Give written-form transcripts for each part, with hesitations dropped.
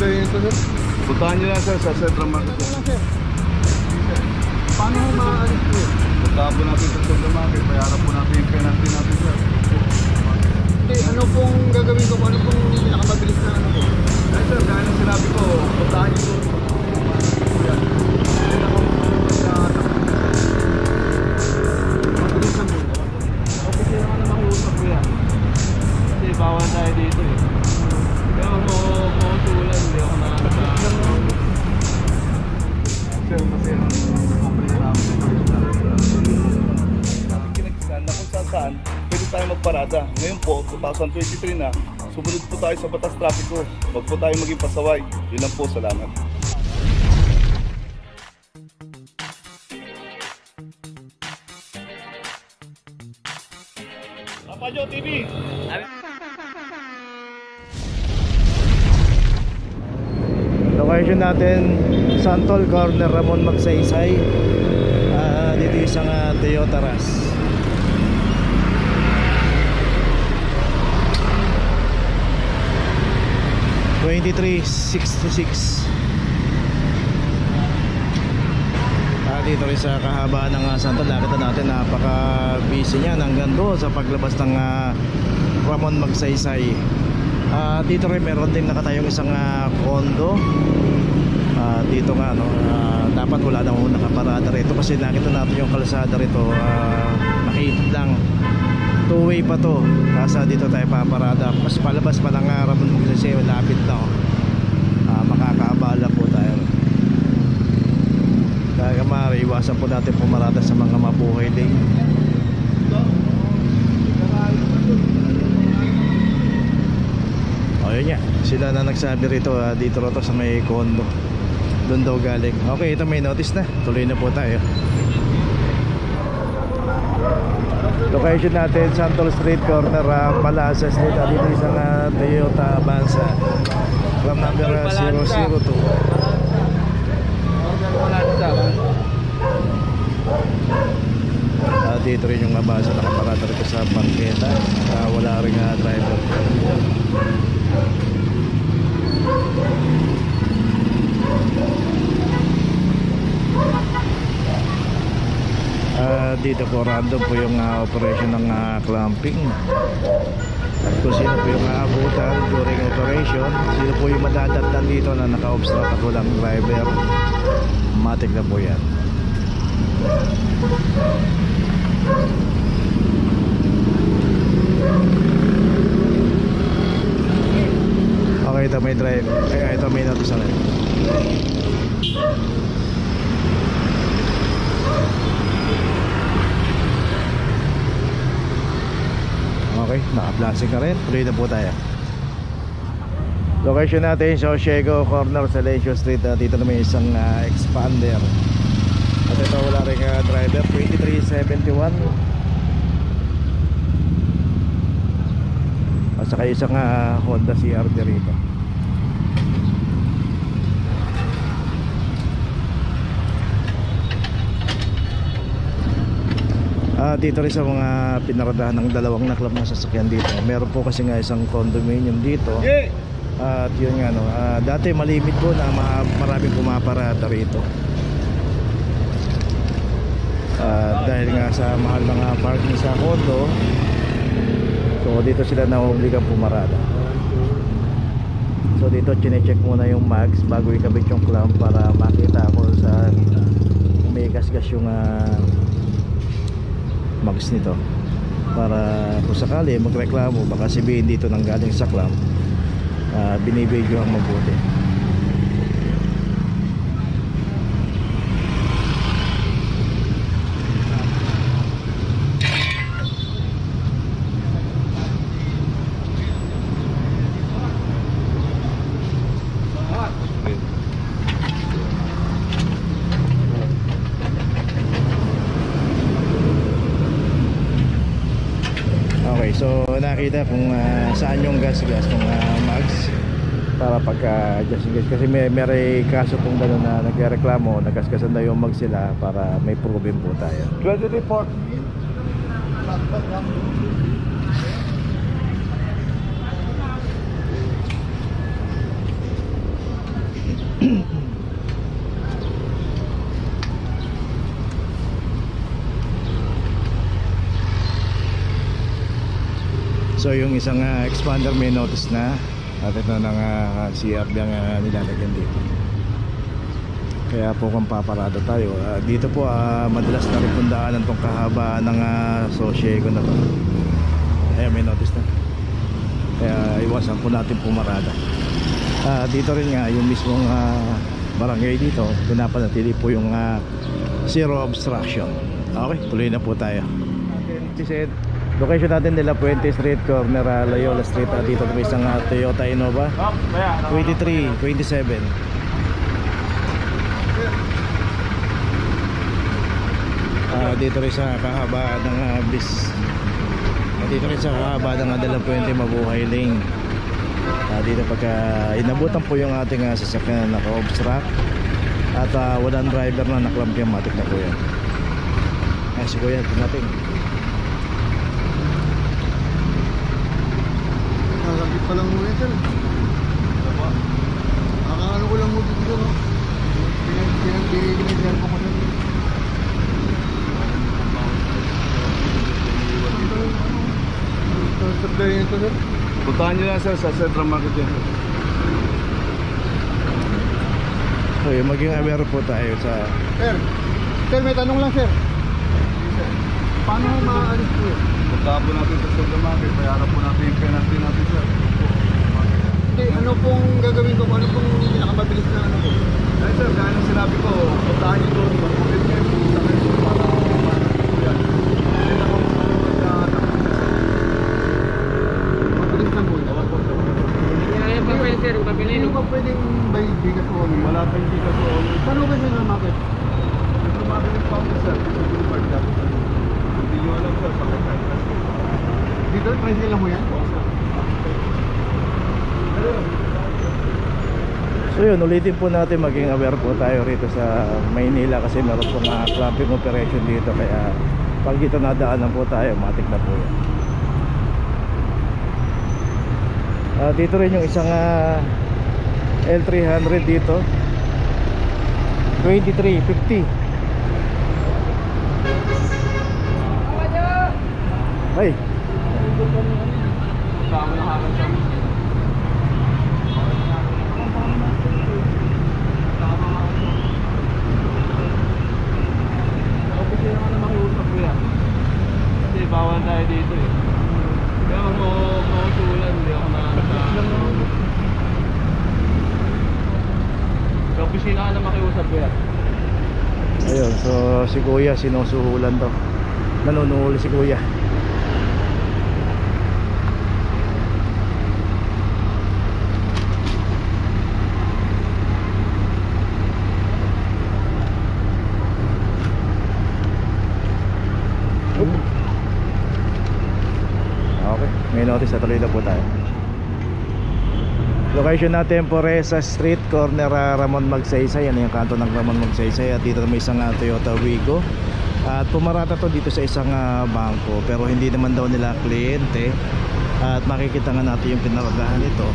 kayo nito, sir? Puntahan nyo lang sir sa Central Market. Paano mo maaalis ko yun? Puntahan po natin sa Central Market. Bayaran po natin yung penalty natin sir. Hindi, ano pong gagawin ko? Ano pong pinakamabilis na ano ko? Ay sir, gaya ng sinabi ko, puntahan nyo po. Yan. Yan ako mabilis na muna. Okay, sila ka na makiusap ko yan. Kasi bawal tayo dito eh. Kaya mo tulan, hindi ako nakakasama. Sir, kasi company namin kinagsisan na kung saan pwede tayo magparada. Ngayon po, 2023 na, sumunod po tayo sa batas trapiko. Huwag po tayo maging pasaway. Yun lang po, salamat. Papajo TV! Location natin Santol Corner, Ramon Magsaysay. Dito isang Toyota Rush. $23,626. Dito rin sa kahabaan ng Santol, nakita natin napaka busy niyan hanggang doon sa paglabas ng Ramon Magsaysay. Dito rin meron din nakatayong isang condo. Dito nga dapat wala na nakaparada rito kasi nakita natin yung kalsada rito, nakita lang two-way pa to. Kasi dito tayo paparada. Mas palabas pa lang Ramon Magsaysay, malapit na makakaabala po tayo. Kaya iwasan po natin pumarada sa mga mabuhay din. Ayun niya, sila na nagsabi rito, dito raw to sa may condo. Doon daw galing. Okay, ito may notice na. Tuloy na po tayo. Location natin Santol Street Corner, Palasa Street. Dito isang Toyota Avanza, from number 002. Dito rin yung Avanza, nakaparada rito sa bangketa. Wala rin driver. Dito po random po yung operation ng clamping. At kung sino po yung aabutan during operation, sino po yung madadatnan dito na naka-obstruct at walang driver, matik na po yan. Okay, ito may drive. Ito may notice na rin. Okay, naka-plastic na rin. Tuloy na po tayo. Location natin sa Osiego Corner sa Leisure Street. Dito naman isang expander. At ito wala rin driver. 2371. At saka isang Honda CRV rito. Dito rin sa mga pinaradahan ng dalawang naklap na sasakyan dito. Meron po kasi nga isang condominium dito. At yun nga dati malimit po na maraming pumaparada rito. Dahil nga sa mahal ng parking sa condo, so dito sila nahuhuligang pumarada. So dito chinecheck muna yung mags bago ikabit yung clamp para makita ko sa may gasgas yung mags nito, para kung sakali magreklamo baka sabihin dito nang galing sa clamp. Binibidyo ang mabuti. So nakita kung saan yung gas-gas ng mags para pagka-adjust kasi may kaso pong gano'n na nagreklamo, nagasgasan na yung mags sila para may problem po tayo. 20 report. So yung isang expander may notice na. At ito ng CR yung nilalagyan dito. Kaya po kung paparada tayo, dito po madalas na rin pundaanan itong kahabaan ng Sosiego na to. Ayan, may notice na. Kaya iwasan po natin pumarada. Dito rin nga yung mismong barangay dito, pinapanatili po yung zero obstruction. Okay, tuloy na po tayo. Location natin nila Puente Street, corner Loyola Street. Dito may isang Toyota Innova 2327. Dito rin sa kahabaan ng dito rin sa kahabaan ng Dela Puente Mabuhay Lane. Dito pagka inabutan po yung ating sasakyan na naka-obstruct at walang driver na naklampyamatic na po yan. Si Kuya, ito natin. Nakakapit pa lang muna ito. Nakakaano ko lang muna dito. Pinag-binigyan ko na. Supply nito, sir. Puntahan nyo lang sir sa Central Market yan. So maging aware po tayo sa... Sir, may tanong lang, sir. Paano maaalis po yun? Puntahan po natin sa Central Market. Bayaran po natin yung penalty natin sir. Hindi, ano pong gagawin ko? Ano pong pinakamabilis na ano po? Ay sir, gaya ng sinabi ko, puntahan nyo doon. Magpapit kayo po sa kayo para yan. Hindi na kung Mabilis lang po. Hindi ba pwedeng bigas o ano? wala pa hindi ka doon. Saan ba siya na market? Central Market yung fountain sir. Sa Boulevard dapat. Hindi nyo alam sir, sa kayo. Dito, tricycle lang mo yan? So yun, ulitin po natin, maging aware po tayo rito sa Maynila kasi meron po nga clamping operation dito. Kaya pag dito nadaanan po tayo, matik na po yan. Dito rin yung isang L300 dito 2350. Ay, Tama na halos siya. Kasi naman na makiusap ko yan. Kasi bawal tayo dito eh. Kaya ako mausulan, hindi ako sa opisina ka na makiusap ko yan. ayun, so si Kuya sinusuhulan daw. Nanunuhuli si Kuya. Okay, may notice na, tuloy na po tayo. Location natin Poresa Street, corner Ramon Magsaysay. Yan yung kanto ng Ramon Magsaysay. At dito may isang Toyota Wigo. At pumarata to dito sa isang bangko, pero hindi naman daw nila kliyente. At makikita nga natin yung pinaradahan nito,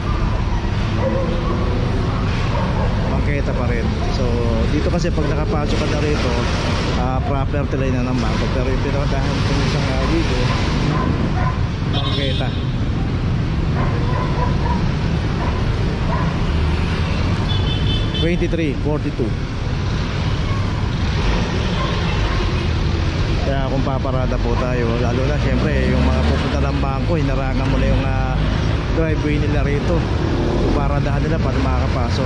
bangketa pa rin. So dito kasi pag nakapasok ka na rito, property line na ng bangko. Pero yung pinaradahan ng isang Wigo, bangketa. $23.42. Kaya kung paparada po tayo, lalo na syempre yung mga pupunta ng bangko, hinarangan mo na yung driveway nila rito. So paradahan nila para makakapasok.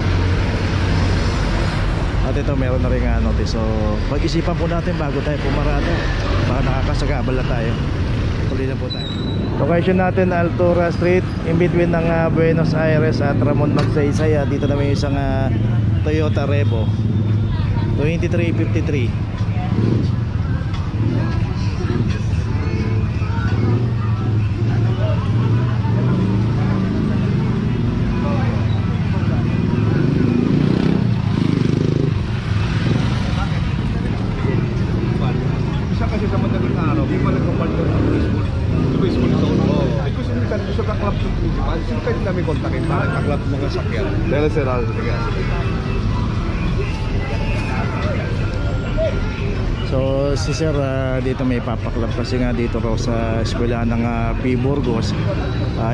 At ito meron na rin notice. So pag-isipan po natin bago tayo pumarada, baka nakakasagabal na tayo. Tuloy na po tayo. Location natin Altura Street, in between ng Buenos Aires at Ramon Magsaysay. Dito na may isang Toyota Revo 2353. Isa kasi sa madaling araw, di pa nagpapalito ng baseball. Baseball ito. Ay gusto nyo kan gusto ka-club ng principal. Sino kayo namin kontakin para ka-club mga sakyan? Dela Serrano. So si sir dito may papaklap kasi nga dito raw sa eskwelahan ng P. Burgos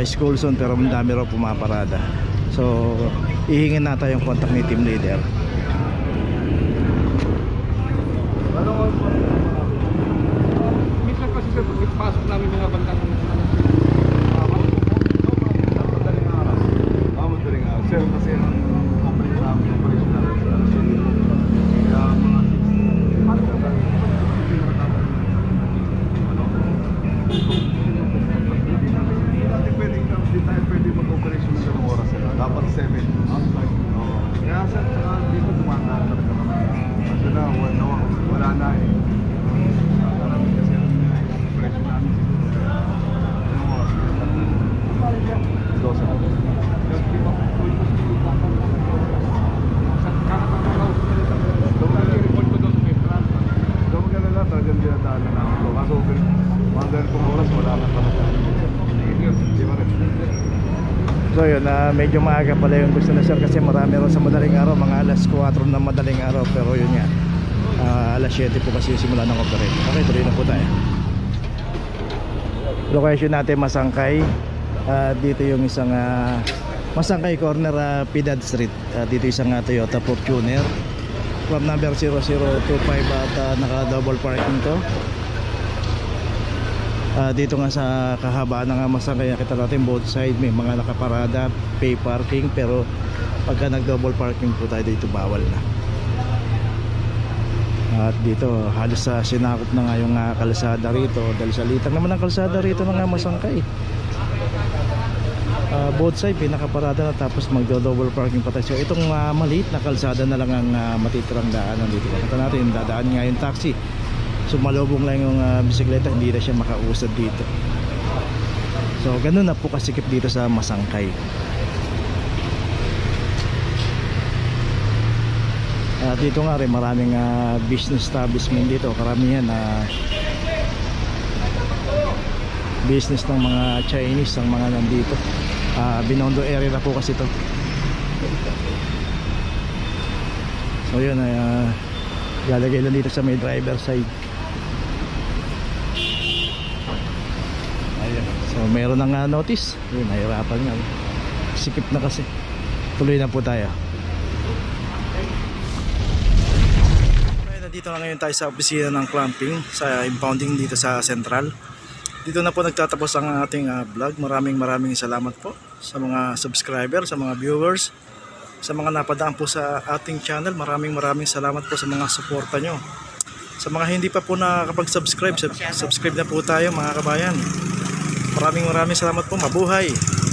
school zone, pero ang dami raw pumaparada. So ihingin natin yung contact ni team leader. Minsan kasi sir, pasok namin mga bandang madaling araw. Sir, kasi ang complete namin yung operation namin. Kaya mga 6. Paano ka ba? Hindi natin pwedeng, hindi tayo pwede mag-operation ng ganung oras. Dapat 7. Kaya sir, saka dito tumataan talaga naman. Kasi na, wala na eh. Karami kasi ang operation namin siguro. Ganung oras. Dosa. So yun, medyo maaga pala yung gusto na sir kasi marami rin sa madaling araw, mga alas 4 na madaling araw, pero yun nga alas 7 po kasi simula ng operate. Okay, tuloy na po tayo. Location natin Masangkay. Dito yung isang Masangkay corner, Piedad Street. Dito isang Toyota Fortuner from number 0025 at naka double parking to. Dito nga sa kahabaan ng Masangkay, kita natin both side may mga nakaparada, pay parking, pero pagka nag double parking po tayo dito bawal na. At dito halos sinakop na nga yung kalsada rito dahil sa litang naman ang kalsada rito ng Masangkay. Both side pinakaparada na, tapos magdo-double parking pa tayo. So itong maliit na kalsada na lang ang matitirang daanan dito. Kita natin dadaan nga yung taxi. Sumalubong lang yung bisikleta, hindi na siya makausad dito. So ganun na po kasikip dito sa Masangkay. Dito nga rin maraming business establishment dito. Karamihan business ng mga Chinese ang mga nandito. Binondo area na po kasi ito. So yun lalagay lang dito sa may driver side. Ayan. So meron ng notice. Yun, nahirapan nga. Sikip na kasi. Tuloy na po tayo. Dito na ngayon tayo sa opisina ng clamping, sa impounding dito sa Central. Dito na po nagtatapos ang ating vlog. Maraming salamat po sa mga subscriber, sa mga viewers, sa mga napadaan po sa ating channel. Maraming salamat po sa mga suporta nyo. Sa mga hindi pa po nakakapag-subscribe, subscribe na po tayo mga kabayan. Maraming salamat po. Mabuhay!